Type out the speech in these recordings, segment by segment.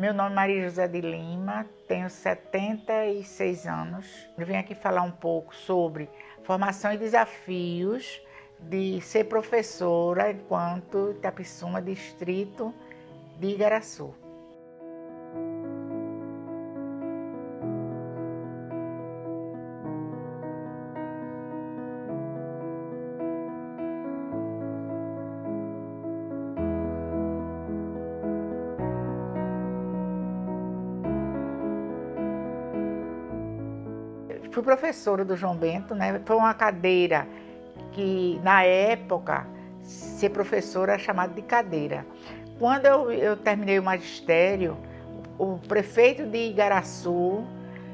Meu nome é Maria José de Lima, tenho 76 anos. Eu vim aqui falar um pouco sobre formação e desafios de ser professora enquanto Itapissuma, distrito de Igaraçu. Fui professora do João Bento, né? Foi uma cadeira que, na época, ser professora era chamada de cadeira. Quando eu terminei o magistério, o prefeito de Igaraçu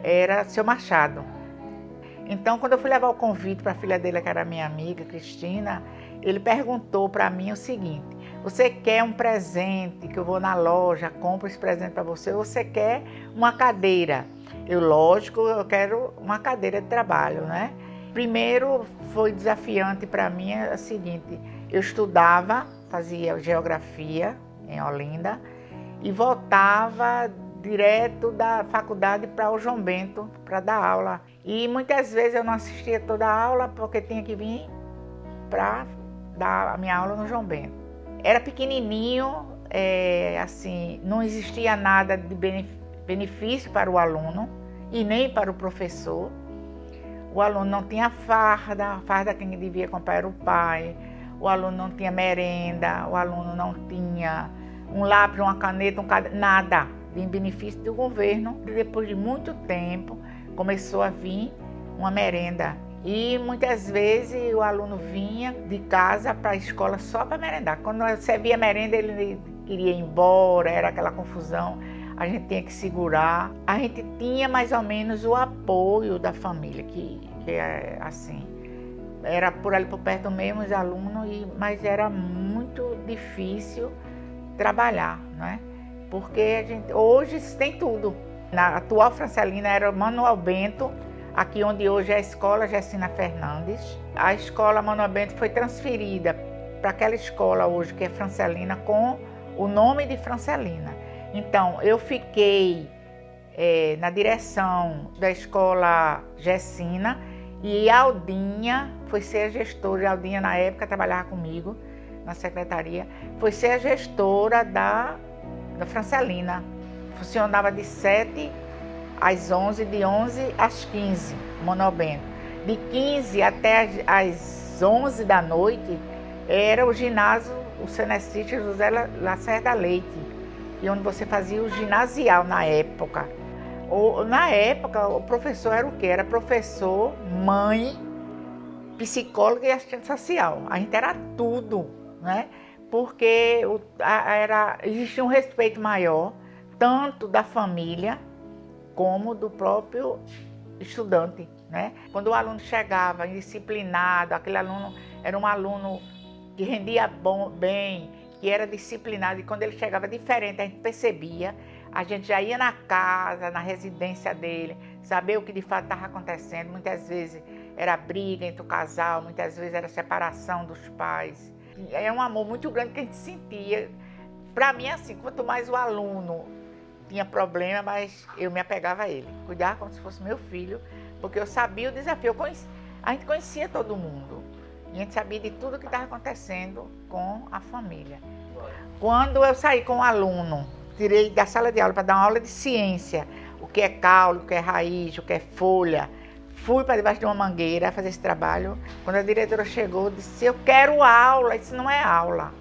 era seu Machado. Então, quando eu fui levar o convite para a filha dele, que era minha amiga, Cristina, ele perguntou para mim o seguinte: você quer um presente, que eu vou na loja, compro esse presente para você, ou você quer uma cadeira? Lógico, eu quero uma cadeira de trabalho, né? Primeiro foi desafiante para mim o seguinte: eu estudava, fazia geografia em Olinda e voltava direto da faculdade para o João Bento para dar aula. E muitas vezes eu não assistia toda a aula porque tinha que vir para dar a minha aula no João Bento. Era pequenininho, assim, não existia nada de benefício para o aluno e nem para o professor. O aluno não tinha farda, a farda quem devia comprar era o pai. O aluno não tinha merenda, o aluno não tinha um lápis, uma caneta, nada de benefício do governo. E depois de muito tempo, começou a vir uma merenda. E muitas vezes o aluno vinha de casa para a escola só para merendar. Quando você via merenda, ele queria ir embora, era aquela confusão. A gente tinha que segurar. A gente tinha mais ou menos o apoio da família, que é assim, era por ali por perto mesmo os alunos, mas era muito difícil trabalhar, né? Porque hoje tem tudo. Na atual Francelina era o Manuel Bento, aqui onde hoje é a escola Gessina Fernandes. A escola Manuel Bento foi transferida para aquela escola hoje que é Francelina com o nome de Francelina. Então, eu fiquei na direção da escola Gessina e a Aldinha foi ser a gestora. A Aldinha, na época, trabalhava comigo na secretaria, foi ser a gestora da Francelina. Funcionava de 7 às 11, de 11 às 15, Manuel Bento. De 15 até às 11 da noite era o ginásio, o Senecite José Lacerda Leite, e onde você fazia o ginasial na época. Na época, o professor era o quê? Era professor, mãe, psicóloga e assistente social. A gente era tudo, né? Porque existia um respeito maior, tanto da família como do próprio estudante, né? Quando o aluno chegava indisciplinado, aquele aluno era um aluno que rendia bem, que era disciplinado, e quando ele chegava diferente, a gente percebia, a gente já ia na casa, na residência dele, saber o que de fato estava acontecendo. Muitas vezes era briga entre o casal, muitas vezes era separação dos pais. É um amor muito grande que a gente sentia. Para mim, assim, quanto mais o aluno tinha problema, mas eu me apegava a ele, cuidava como se fosse meu filho, porque eu sabia o desafio. A gente conhecia todo mundo. E a gente sabia de tudo o que estava acontecendo com a família. Quando eu saí com o aluno, tirei da sala de aula para dar uma aula de ciência, o que é caule, o que é raiz, o que é folha, fui para debaixo de uma mangueira fazer esse trabalho. Quando a diretora chegou, disse: eu quero aula. Isso não é aula.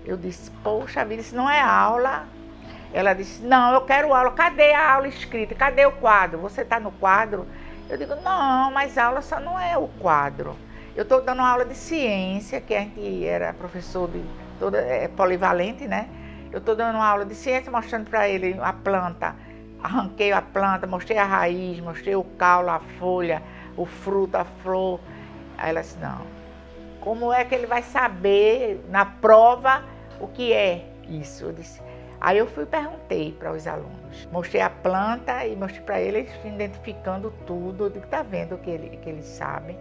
Eu disse: poxa vida, isso não é aula. Ela disse: não, eu quero aula. Cadê a aula escrita? Cadê o quadro? Você está no quadro? Eu digo: não, mas aula só não é o quadro. Eu estou dando uma aula de ciência, que a gente era professor polivalente, né? Eu estou dando uma aula de ciência, mostrando para ele a planta. Arranquei a planta, mostrei a raiz, mostrei o caule, a folha, o fruto, a flor. Aí ela disse: não, como é que ele vai saber na prova o que é isso? Eu disse. Aí eu fui e perguntei para os alunos. Mostrei a planta e mostrei para eles, identificando tudo. Eu digo: tá vendo que eles sabem.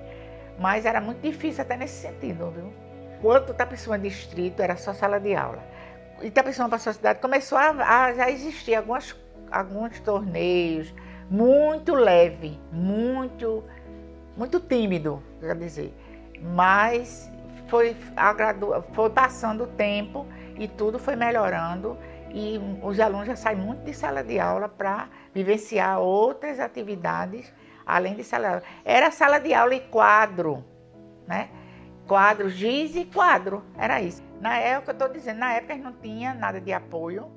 Mas era muito difícil até nesse sentido, viu? Quando Itapissuma distrito, era só sala de aula. Itapissuma para a sociedade começou a já existir alguns torneios, muito leve, muito tímido, quer dizer, mas foi passando o tempo e tudo foi melhorando e os alunos já saem muito de sala de aula para vivenciar outras atividades além de sala de aula. Era sala de aula e quadro, né? Quadro, giz e quadro, era isso. Na época, eu estou dizendo, na época não tinha nada de apoio,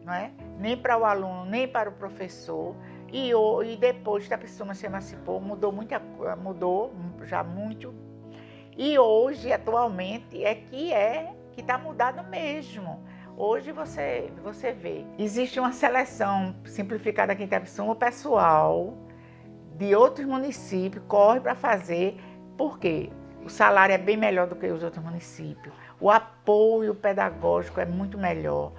não é? Nem para o aluno, nem para o professor. E depois que a pessoa se emancipou, mudou já muito. E hoje, atualmente, que está mudado mesmo. Hoje você vê, existe uma seleção simplificada aqui em Itapissuma, o pessoal de outros municípios corre para fazer, por quê? O salário é bem melhor do que os outros municípios, o apoio pedagógico é muito melhor,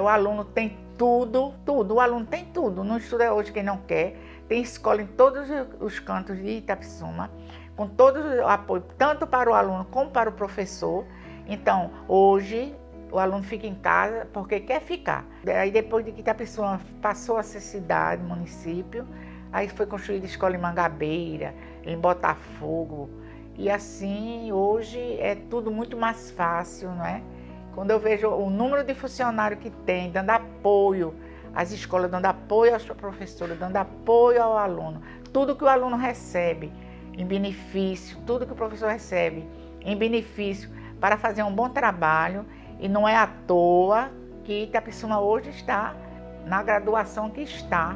o aluno tem tudo, o aluno tem tudo, não estuda hoje quem não quer, tem escola em todos os cantos de Itapissuma, com todo o apoio, tanto para o aluno como para o professor. Então, hoje, o aluno fica em casa porque quer ficar. Aí depois de que Itapissuma passou a ser cidade, município, aí foi construída escola em Mangabeira, em Botafogo, e assim, hoje é tudo muito mais fácil, não é? Quando eu vejo o número de funcionários que tem, dando apoio às escolas, dando apoio aos professores, dando apoio ao aluno, tudo que o aluno recebe em benefício, tudo que o professor recebe em benefício para fazer um bom trabalho, e não é à toa que Itapissuma hoje está na graduação que está.